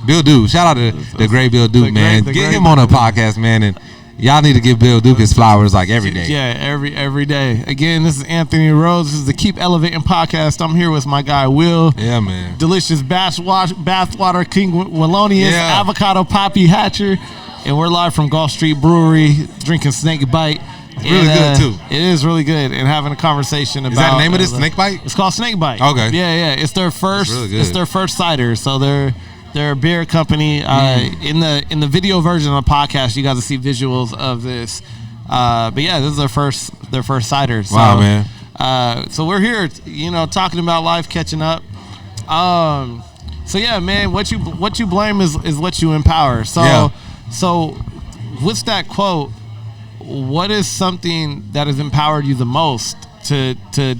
Bill Duke. Shout out to the great Bill Duke, man. Get him on a podcast, man, and y'all need to give Bill Duke his flowers like every day. Yeah, every day. Again, this is Anthony Rose. This is the Keep Elevating Podcast. I'm here with my guy Will. Yeah, man. Delicious bathwater King Wallonius, avocado poppy hatcher, and we're live from Gulf Street Brewery, drinking Snake Bite. Really good too. It is really good, and having a conversation about. Is that the name of this, Snake Bite? It's called Snake Bite. Okay. Yeah. It's their first. Really good. It's their first cider. So they're a beer company. In the video version of the podcast, you guys will see visuals of this. But yeah, this is their first cider. So, wow, man. So we're here, talking about life, catching up. So yeah, man, what you blame is what you empower. So so with that quote, what is something that has empowered you the most to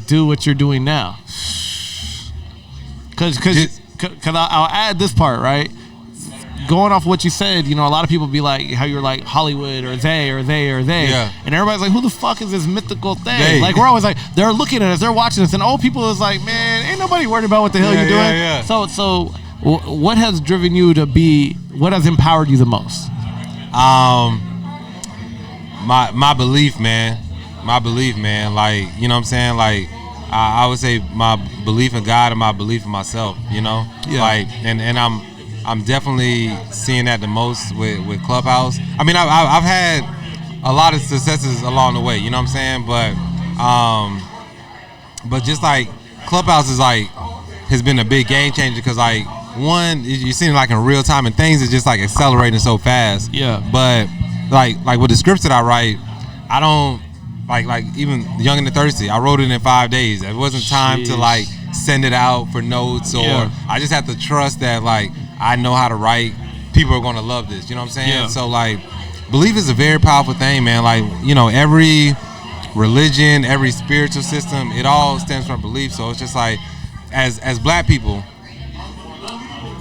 do what you're doing now? Because I'll add this part, right? Going off what you said, a lot of people be like, how you're like Hollywood or they. Yeah. And everybody's like, who the fuck is this mythical thing? Like, we're always like, they're looking at us, they're watching us, and old people is like, man, ain't nobody worried about what the hell you're doing. Yeah. So what has driven you to be, what has empowered you the most? My belief, man. Like, you know what I'm saying? Like, I would say my belief in God and my belief in myself, Yeah. Like, and I'm definitely seeing that the most with Clubhouse. I mean, I've had a lot of successes along the way, you know what I'm saying? But just like Clubhouse is like, has been a big game changer because like, one, you're seeing it like in real time and things are just like accelerating so fast. Yeah. But like with the scripts that I write, I don't like even Young and the Thirsty. I wrote it in 5 days. It wasn't time to like send it out for notes or I just have to trust that like I know how to write. People are going to love this. You know what I'm saying? Yeah. So like belief is a very powerful thing, man. Like, every religion, every spiritual system, it all stems from belief. So it's just like as black people,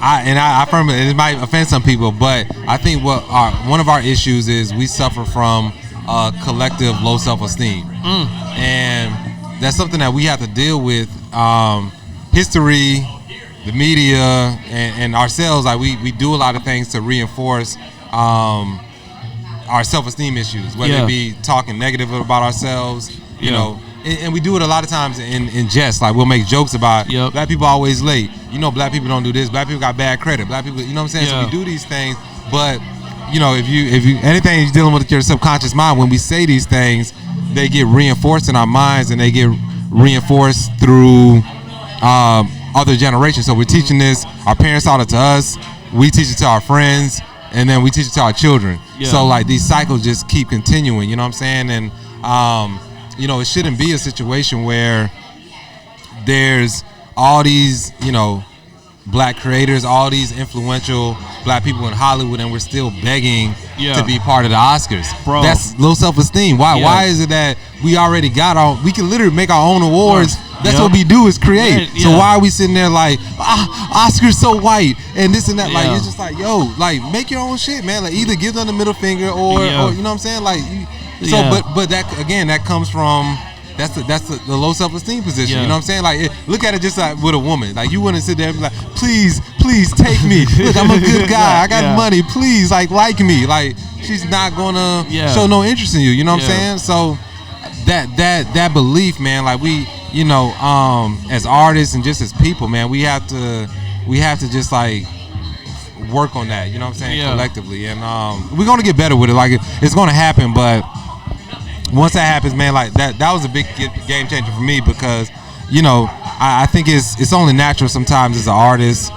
I firmly, it might offend some people, but I think one of our issues is we suffer from collective low self-esteem, and that's something that we have to deal with. History, the media, and ourselves, like we do a lot of things to reinforce our self-esteem issues, whether it be talking negative about ourselves, you know. And we do it a lot of times in jest. Like we'll make jokes about black people always late. Black people don't do this. Black people got bad credit. Black people, you know what I'm saying? So we do these things. But if you anything you're dealing with your subconscious mind, when we say these things, they get reinforced in our minds and they get reinforced through other generations. So we're teaching this. Our parents taught it to us. We teach it to our friends, and then we teach it to our children. So like these cycles just keep continuing. You know what I'm saying? And it shouldn't be a situation where there's all these, black creators, all these influential black people in Hollywood, and we're still begging to be part of the Oscars. Bro. That's low self-esteem. Why is it that we already got we can literally make our own awards? That's what we do is create. So why are we sitting there like, Oscar's so white and this and that? Like, it's just like, like make your own shit, man. Like either give them the middle finger or you know what I'm saying? Like, but that again, that comes from that's the low self-esteem position. You know what I'm saying? Like look at it just like with a woman. Like you wouldn't sit there and be like, please take me. Look, I'm a good guy. I got money. Please like me. Like she's not gonna show no interest in you. You know what I'm saying? So that belief, man. Like we, as artists and just as people, man, we have to just like work on that. You know what I'm saying? Collectively, and we're gonna get better with it. Like it's gonna happen, but once that happens, man, like that was a big game changer for me because, I think it's only natural sometimes as an artist,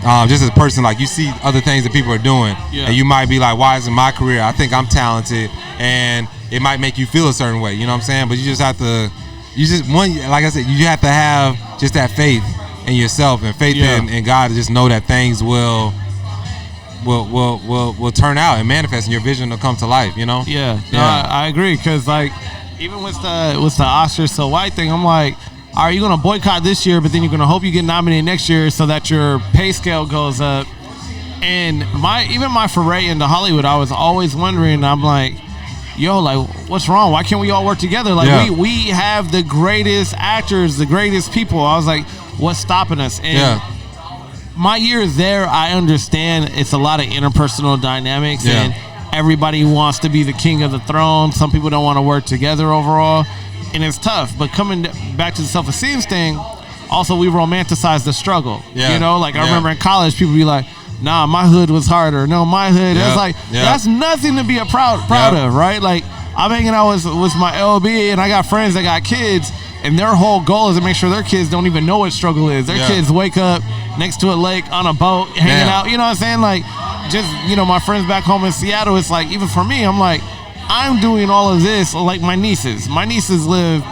just as a person, like you see other things that people are doing, and you might be like, why isn't my career? I think I'm talented, and it might make you feel a certain way. You know what I'm saying? But you just have to, like I said, you have to have just that faith in yourself and faith in God to just know that things will turn out and manifest, and your vision will come to life. No, I agree, because like even with the Oscars so white thing, I'm like, are you gonna boycott this year, but then you're gonna hope you get nominated next year so that your pay scale goes up? And my foray into Hollywood, I was always wondering, I'm like, like what's wrong? Why can't we all work together? Like we have the greatest actors, the greatest people. I was like, what's stopping us? And my years there, I understand it's a lot of interpersonal dynamics and everybody wants to be the king of the throne. Some people don't want to work together overall, and it's tough. But coming back to the self-esteem thing, also we romanticize the struggle. You know, like I remember in college, people be like, nah, my hood was harder. No, my hood. It's like, that's nothing to be proud of, right? Like, I'm hanging out with my LB, and I got friends that got kids, and their whole goal is to make sure their kids don't even know what struggle is. Their kids wake up next to a lake on a boat, hanging out. You know what I'm saying? Like, just, you know, my friends back home in Seattle, it's like, even for me, I'm like, I'm doing all of this like my nieces. My nieces live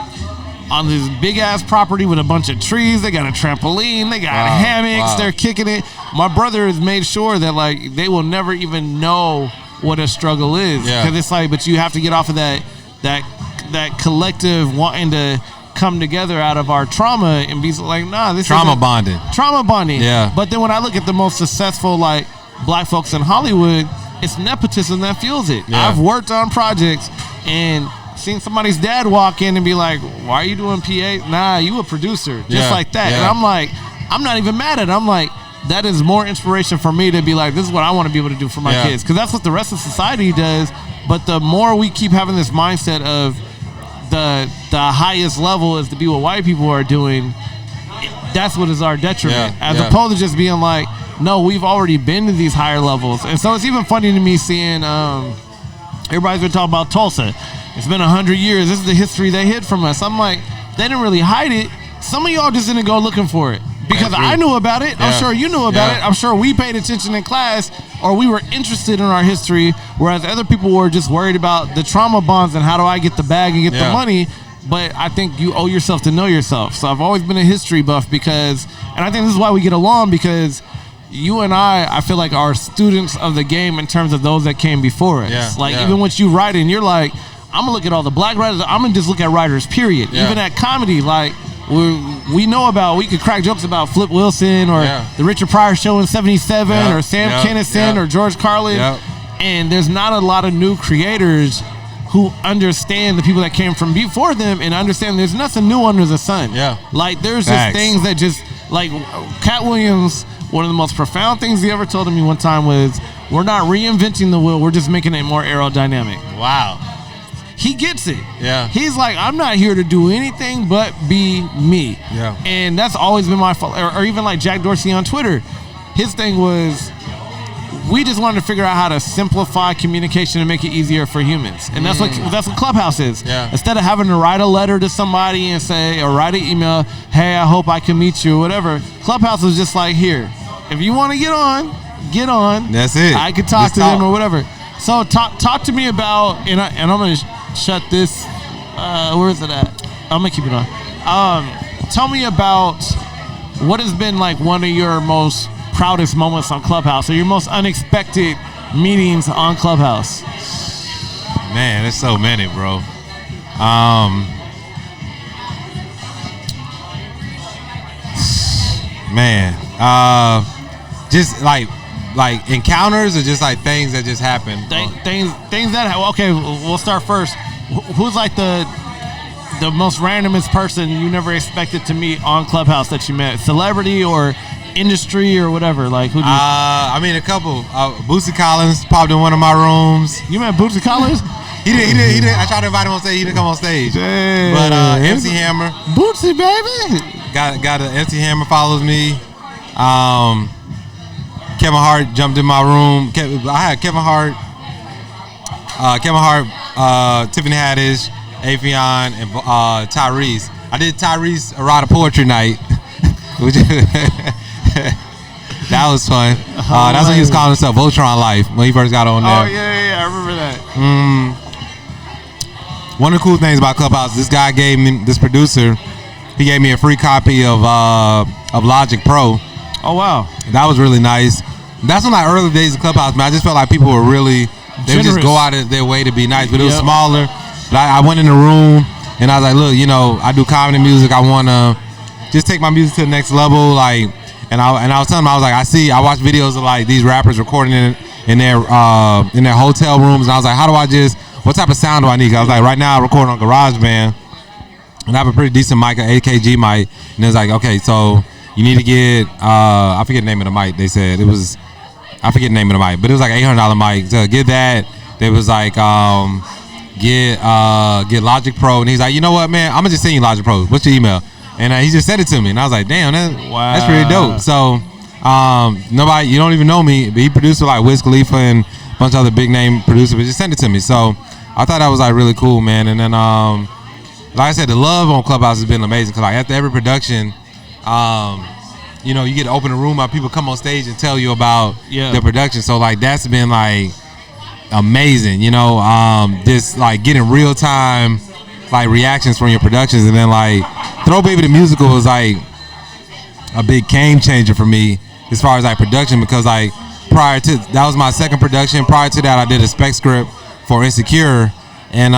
on this big-ass property with a bunch of trees. They got a trampoline. They got hammocks. They're kicking it. My brother has made sure that, like, they will never even know what a struggle is. Because it's like, but you have to get off of that collective wanting to come together out of our trauma and be like, nah, this is trauma bonding. Yeah. But then when I look at the most successful, like, black folks in Hollywood, it's nepotism that fuels it. I've worked on projects and seen somebody's dad walk in and be like, why are you doing PA? Nah, you a producer. Just like that. And I'm like, I'm not even mad at it. I'm like, that is more inspiration for me to be like, this is what I want to be able to do for my kids. Because that's what the rest of society does. But the more we keep having this mindset of the highest level is to be what white people are doing, that's what is our detriment. As opposed to just being like, no, we've already been to these higher levels. And so it's even funny to me seeing everybody's been talking about Tulsa. It's been 100 years. This is the history they hid from us. I'm like, they didn't really hide it. Some of y'all just didn't go looking for it. Because I knew about it. I'm sure you knew about it. I'm sure we paid attention in class, or we were interested in our history, whereas other people were just worried about the trauma bonds and how do I get the bag and get the money. But I think you owe yourself to know yourself. So I've always been a history buff because, and I think this is why we get along, because you and I feel like are students of the game in terms of those that came before us. Even when you write and you're like, I'm gonna look at all the black writers. I'm gonna just look at writers, period. Even at comedy, like we could crack jokes about Flip Wilson or the Richard Pryor Show in '77 or Sam Kinison or George Carlin. And there's not a lot of new creators who understand the people that came from before them and understand there's nothing new under the sun. Like there's just things that just, like Cat Williams, one of the most profound things he ever told me one time was, we're not reinventing the wheel, we're just making it more aerodynamic. Wow. He gets it. He's like, I'm not here to do anything but be me. And that's always been my fault. Or even like Jack Dorsey on Twitter. His thing was, we just wanted to figure out how to simplify communication and make it easier for humans. And that's what Clubhouse is. Instead of having to write a letter to somebody and say, or write an email, hey, I hope I can meet you or whatever. Clubhouse was just like, here, if you want to get on. That's it. I could talk to them or whatever. So talk to me about, and I'm going to shut this. Where is it at? I'm going to keep it on. Tell me about what has been like one of your most proudest moments on Clubhouse, or your most unexpected meetings on Clubhouse. Man, there's so many, bro. Just like encounters, or just like things that just happen. Things that happen. Okay, we'll start first. Who's like the most randomest person you never expected to meet on Clubhouse that you met? Celebrity or industry or whatever? Like who? I mean, a couple. Bootsy Collins popped in one of my rooms. You met Bootsy Collins? He did. I tried to invite him on stage. He didn't come on stage. Dang. But MC Hammer. Bootsy, baby. Got an MC Hammer follows me. Kevin Hart jumped in my room. I had Kevin Hart, Tiffany Haddish, Afion, and Tyrese. I did Tyrese Errata Poetry Night. That was fun. That's what he was calling himself, Voltron Life, when he first got on there. Oh, yeah, I remember that. One of the cool things about Clubhouse, this guy gave me, this producer, he gave me a free copy of Logic Pro. Oh, wow. That was really nice. That's in like early days of Clubhouse, man. I just felt like people were really, they would just go out of their way to be nice, but it was smaller. But I went in the room, and I was like, look, I do comedy music. I want to just take my music to the next level, like, and I was telling them, I was like, I watch videos of like these rappers recording in their hotel rooms, and I was like, what type of sound do I need? I was like, right now I'm recording on GarageBand, and I have a pretty decent mic, an AKG mic, and it was like, okay, so you need to get I forget the name of the mic. They said it was I forget the name of the mic, but it was like $800 mic. To get that, they was like get Logic Pro, and he's like, you know what, man, I'm gonna just send you Logic Pro. What's your email? And he just sent it to me, and I was like, damn, that's pretty dope. So nobody, you don't even know me, but he produced with like Wiz Khalifa and a bunch of other big name producers, but just sent it to me. So I thought that was like really cool, man. And then like I said, the love on Clubhouse has been amazing, because like after every production, you know, you get to open a room up, people come on stage and tell you about the production. So like that's been like amazing, you know, this like getting real time like reactions from your productions. And then like Throw Baby the musical was like a big game changer for me as far as like production, because like prior to that was my second production. Prior to that, I did a spec script for Insecure, and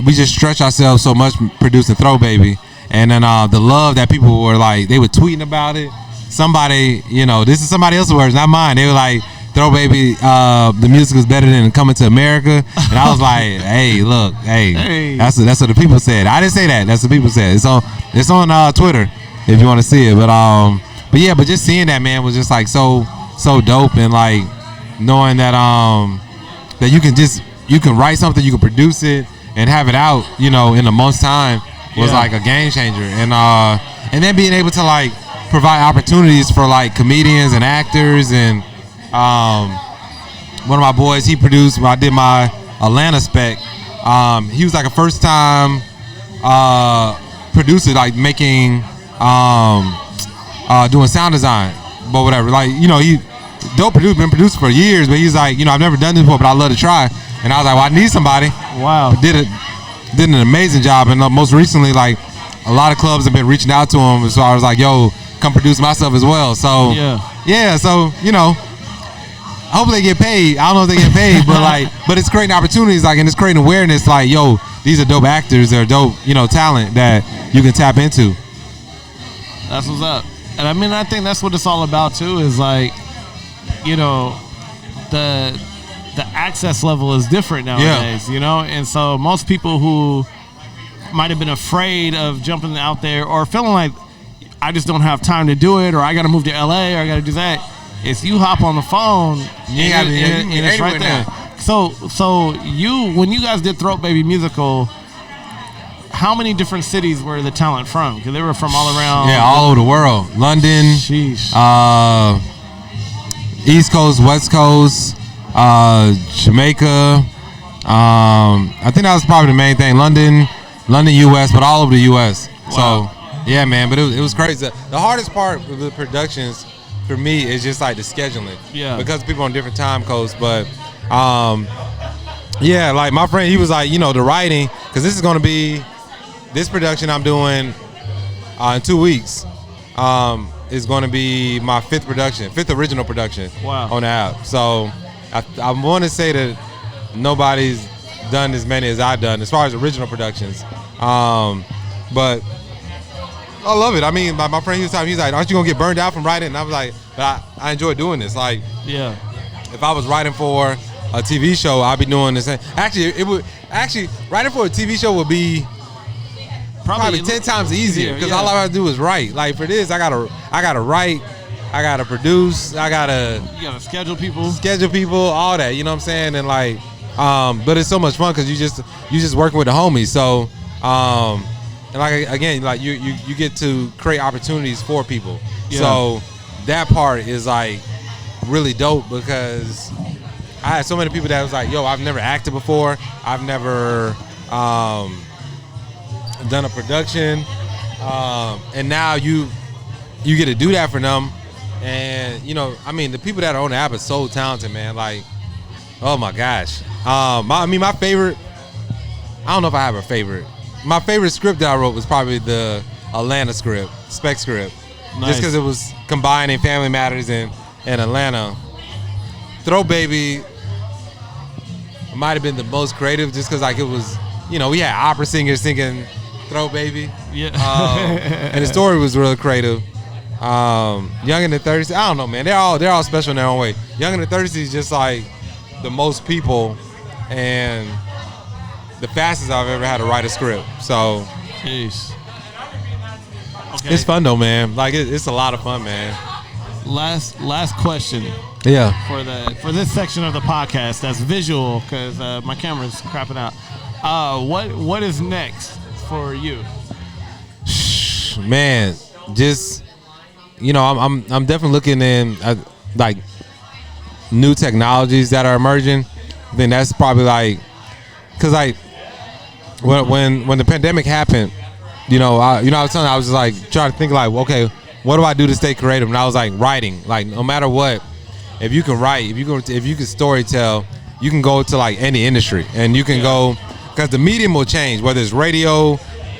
we just stretched ourselves so much producing Throw Baby. And then the love that people were like, they were tweeting about it. Somebody, you know, this is somebody else's words, not mine. They were like, Throw Baby, the music is better than Coming to America. And I was like, hey, look, hey. That's what the people said. I didn't say that. That's what people said. It's on Twitter if you want to see it. But just seeing that, man, was just like so dope. And like knowing that that you can write something, you can produce it and have it out, you know, in a month's time was like a game changer. And then being able to like provide opportunities for like comedians and actors. And one of my boys, he produced when I did my Atlanta spec. He was like a first time producer, like making doing sound design, but whatever. Like, you know, he dope producer, been produced for years, but he's like, you know, I've never done this before, but I'd love to try. And I was like, well, I need somebody. Wow. Did an amazing job. And most recently, like a lot of clubs have been reaching out to him, so I was like, yo, come produce my stuff as well. So yeah, so you know, hopefully they get paid. I don't know if they get paid, but it's creating opportunities, like, and it's creating awareness, like, yo, these are dope actors, they're dope, you know, talent that you can tap into. That's what's up. And I mean, I think that's what it's all about too, is like, you know, the access level is different nowadays, you know? And so most people who might have been afraid of jumping out there or feeling like I just don't have time to do it, or I got to move to LA, or I got to do that, is you hop on the phone and it's right there. So when you guys did Throat Baby musical, how many different cities were the talent from? Because they were from all around. Yeah, all over the world. London, East Coast, West Coast, Jamaica. I think that was probably the main thing. London, U.S., but all over the U.S. Wow. So, yeah, man, but it was crazy. The hardest part of the productions for me is just like the scheduling. Yeah. Because people on different time codes. But, yeah, like my friend, he was like, you know, the writing, because this is going to be, this production I'm doing in 2 weeks is going to be my fifth original production on the app. So I want to say that nobody's done as many as I've done as far as original productions. But I love it. I mean, my friend, he's like, aren't you going to get burned out from writing? And I was like, but I enjoy doing this. Like, yeah, if I was writing for a TV show, I'd be doing the same. Actually, writing for a TV show would be probably 10 times easier, because all I have to do is write. Like for this, I gotta write, I gotta produce, you gotta schedule people, all that. You know what I'm saying? And like, but it's so much fun because you just working with the homies. So, and like again, like you get to create opportunities for people. Yeah. So that part is like really dope, because I had so many people that was like, yo, I've never acted before, I've never done a production, and now you get to do that for them. And you know, I mean, the people that are on the app are so talented, man. Like, oh my gosh. My favorite, I don't know if I have a favorite. My favorite script that I wrote was probably the Atlanta spec script. Nice. Just because it was combining Family Matters and Atlanta. Throw Baby might have been the most creative, just because like it was, you know, we had opera singers singing Throw Baby. Yeah. And the story was really creative. Young in the 30s, I don't know, man. They're all special in their own way. Young in the 30s is just like the most people and the fastest I've ever had to write a script. So, jeez. Okay. It's fun though, man. Like it's a lot of fun, man. Last question. Yeah. For this section of the podcast that's visual, because my camera's crapping out. What is next for you? Man, just I'm definitely looking in like new technologies that are emerging. I think that's probably like, cause like when the pandemic happened, I was telling you, I was just like trying to think like, okay, what do I do to stay creative? And I was like writing. Like no matter what, if you can write, if you can story tell, you can go to like any industry, and you can go, because the medium will change, whether it's radio,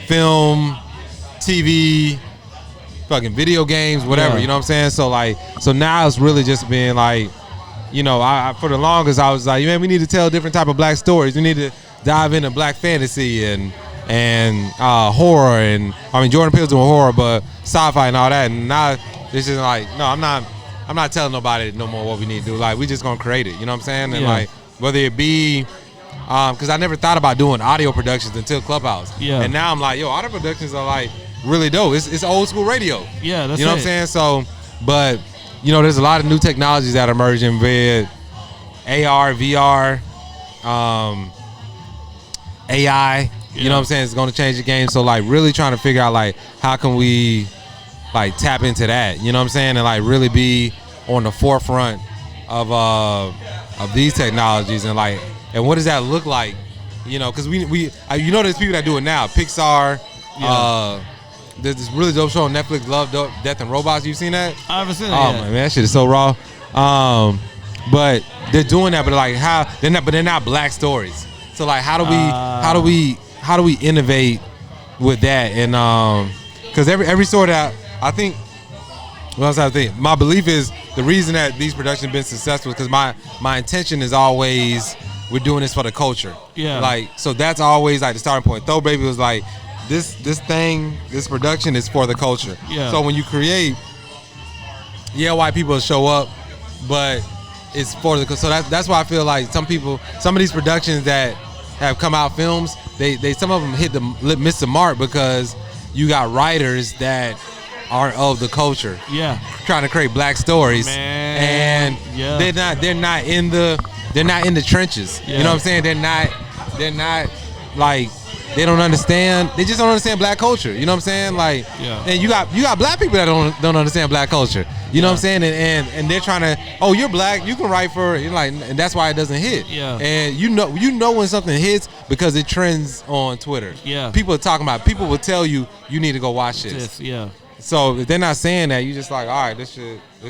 film, TV, fucking video games, whatever. You know what I'm saying? So now it's really just being like, I for the longest I was like, man, we need to tell different type of black stories. We need to dive into black fantasy and horror, and I mean Jordan Peele's doing horror, but sci-fi and all that. And now it's just like, no, I'm not telling nobody no more what we need to do. Like we just gonna create it. You know what I'm saying? And like whether it be, because I never thought about doing audio productions until Clubhouse. Yeah. And now I'm like, yo, audio productions are like really dope. It's old school radio. Yeah, that's what I'm saying. So, but there's a lot of new technologies that are emerging with AR, VR, AI. You know what I'm saying? It's going to change the game. So like really trying to figure out like how can we like tap into that, you know what I'm saying? And like really be on the forefront of these technologies, and like, and what does that look like? Because there's people that do it now. Pixar, there's this really dope show on Netflix, Love, Death and Robots. You seen that? I haven't seen it. Oh man, that shit is so raw. But they're doing that, but like how they're not black stories. So like how do we innovate with that? And because every story that I think, my belief is the reason that these productions have been successful is because my intention is always, we're doing this for the culture. Yeah. Like, so that's always like the starting point. Throw Baby was like, this production is for the culture. Yeah. So when you create, white people show up, but it's for the, so that's why I feel like some of these productions that have come out films, they some of them miss the mark because you got writers that aren't of the culture. Yeah. Trying to create black stories. Man. And they're not in the trenches. Yeah. You know what I'm saying? They're not like, they don't understand. They just don't understand black culture. You know what I'm saying? Like, and you got black people that don't understand black culture. You know what I'm saying? And they're trying to, oh, you're black, you can write for, and that's why it doesn't hit. Yeah. And you know when something hits because it trends on Twitter. Yeah. People will tell you need to go watch this. Yeah. So if they're not saying that, you just like, all right, this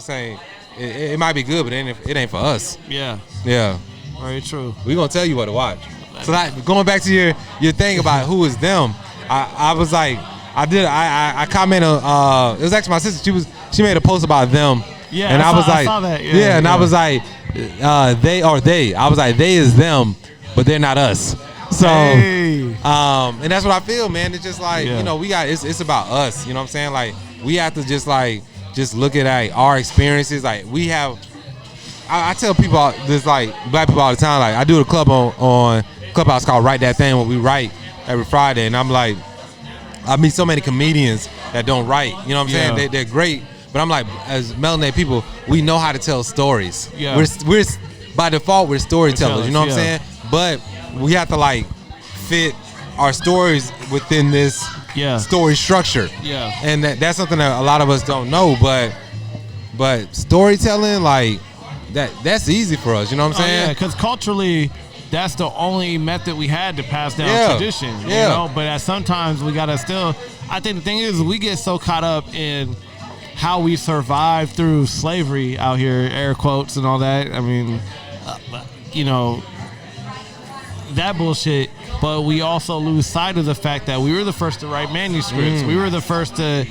ain't. It might be good, but it ain't for us. Yeah. Yeah. Very true. We're gonna tell you what to watch. So like going back to your thing about who is them, I was like, I commented. It was actually my sister. She made a post about them. Yeah. And I saw that. Yeah. And I was like, they are they. I was like, they is them, but they're not us. So, and that's what I feel, man. It's just like, we got, it's about us. You know what I'm saying? Like, we have to just look at like our experiences. Like we have, I tell people this, like black people all the time. Like I do a club on Clubhouse called Write That Thing, where we write every Friday, and I'm like, I meet so many comedians that don't write. You know what I'm saying? They're great, but I'm like, as melanated people, we know how to tell stories. Yeah. We're by default we're storytellers. You know what I'm saying? But we have to like fit our stories within this story structure. Yeah. And that's something that a lot of us don't know, but storytelling, like that's easy for us. You know what I'm saying? Yeah, because culturally, that's the only method we had to pass down tradition. You know? But sometimes we gotta still. I think the thing is, we get so caught up in how we survived through slavery out here, air quotes and all that. I mean, that bullshit. But we also lose sight of the fact that we were the first to write manuscripts. We were the first to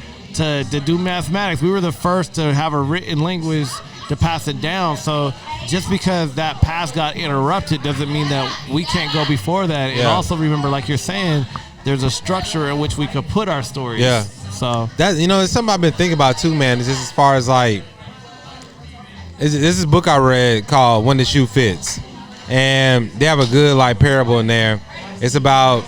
do mathematics. We were the first to have a written language to pass it down. So just because that past got interrupted doesn't mean that we can't go before that. And also remember, like you're saying, there's a structure in which we could put our stories. Yeah. So that, it's something I've been thinking about too, man. Is just as far as like, this is a book I read called When the Shoe Fits, and they have a good like parable in there. It's about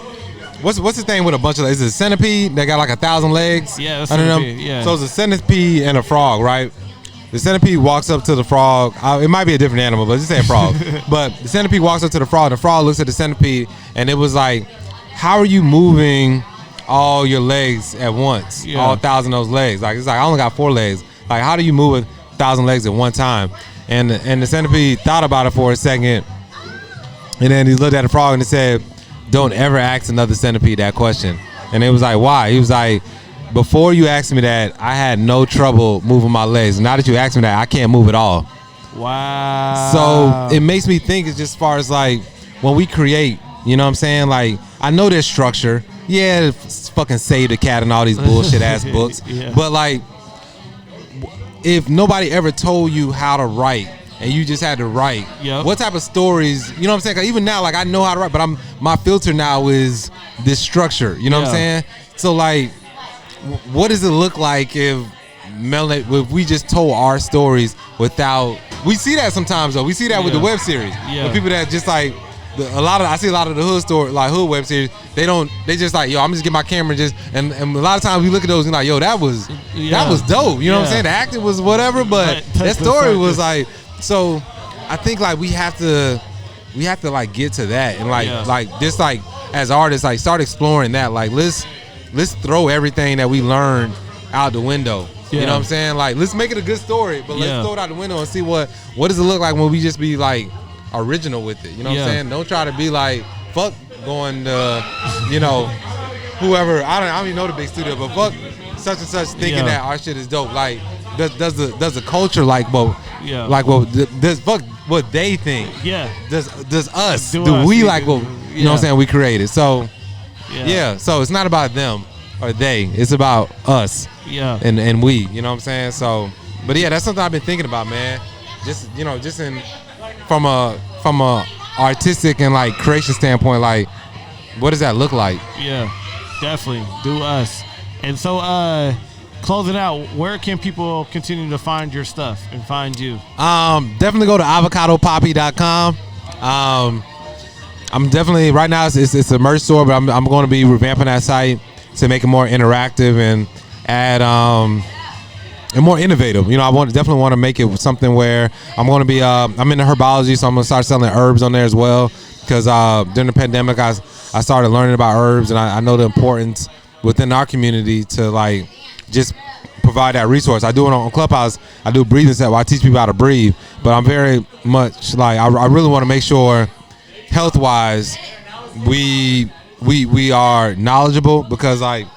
what's the thing with a bunch of, is it a centipede that got like 1,000 legs? Yeah, a centipede, yeah. So it's a centipede and a frog, right? The centipede walks up to the frog. It might be a different animal, but just say a frog. But the centipede walks up to the frog. The frog looks at the centipede, and it was like, how are you moving all your legs at once? Yeah. All 1,000 of those legs. Like, it's like, I only got 4 legs. Like, how do you move 1,000 legs at one time? And the centipede thought about it for a second, and then he looked at the frog and he said, don't ever ask another centipede that question. And it was like, why? He was like, before you asked me that, I had no trouble moving my legs. Now that you asked me that, I can't move at all. Wow. So it makes me think, it's just as far as like when we create, you know what I'm saying? Like, I know there's structure. Yeah, fucking Save the Cat and all these bullshit ass books. Yeah. But like, if nobody ever told you how to write and you just had to write, what type of stories, you know what I'm saying? 'Cause even now, like, I know how to write, but my filter now is this structure. You know what I'm saying? So like, what does it look like if we just told our stories without? We see that sometimes though. We see that with the web series. Yeah. With people that just like I see a lot of the hood web series. They just like, yo, I'm just get my camera and a lot of times we look at those and like, yo, that was dope. You know what I'm saying? The acting was whatever, but that story was like. So I think like we have to like get to that and like just like as artists like start exploring that. Like let's throw everything that we learned out the window. You know what I'm saying? Like, let's make it a good story, but let's throw it out the window and see what does it look like when we just be like original with it. You know what I'm saying? Don't try to be like, fuck going to, you know, whoever. I don't even know the big studio, but fuck such and such thinking that our shit is dope. Like, does the culture like does fuck what they think? Yeah. Does us do we like what you know what I'm saying we created? So so it's not about them or they. It's about us. Yeah. And we. You know what I'm saying? So, but yeah, that's something I've been thinking about, man. Just from a artistic and like creation standpoint, like what does that look like? Yeah, definitely do us. And so, closing out, where can people continue to find your stuff and find you? Definitely go to avocadopoppy.com. I'm definitely right now it's a merch store, but I'm going to be revamping that site to make it more interactive and add and more innovative. You know, I definitely want to make it something where I'm going to be I'm into herbology, so I'm going to start selling herbs on there as well. Because during the pandemic, I started learning about herbs, and I know the importance within our community to like just provide that resource. I do it on Clubhouse. I do a breathing set where I teach people how to breathe. But I'm very much like I really want to make sure health-wise we are knowledgeable, because like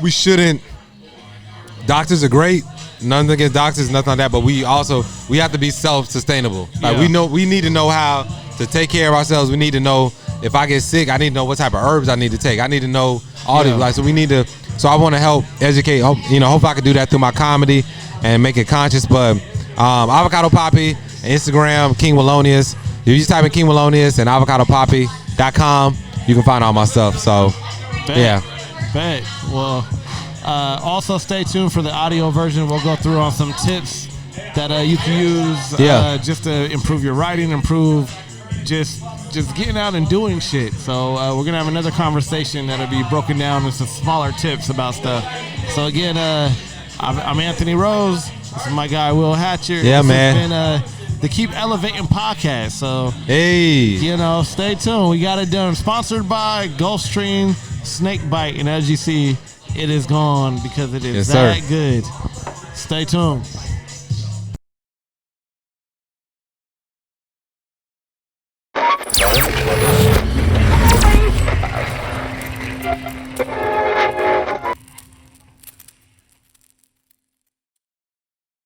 we shouldn't. Doctors are great. Nothing against doctors, nothing like that. But we have to be self-sustainable. Like we need to know how to take care of ourselves. We need to know if I get sick, I need to know what type of herbs I need to take. I need to know all these. Like, so we need to. So I want to help educate. Hopefully I can do that through my comedy and make it conscious. But Avocado Poppy, Instagram, King Wallonius. If you just type in King Wallonius and avocadopoppy.com, you can find all my stuff. So Bet. Well. Also, stay tuned for the audio version. We'll go through on some tips that you can use just to improve your writing, improve just getting out and doing shit. So we're going to have another conversation that'll be broken down into some smaller tips about stuff. So again, I'm Anthony Rose. This is my guy, Will Hatcher. Yeah, this man. Has been the Keep Elevating Podcast. So, hey, stay tuned. We got it done. Sponsored by Gulfstream Snakebite. And as you see, it is gone because it is that good. Stay tuned.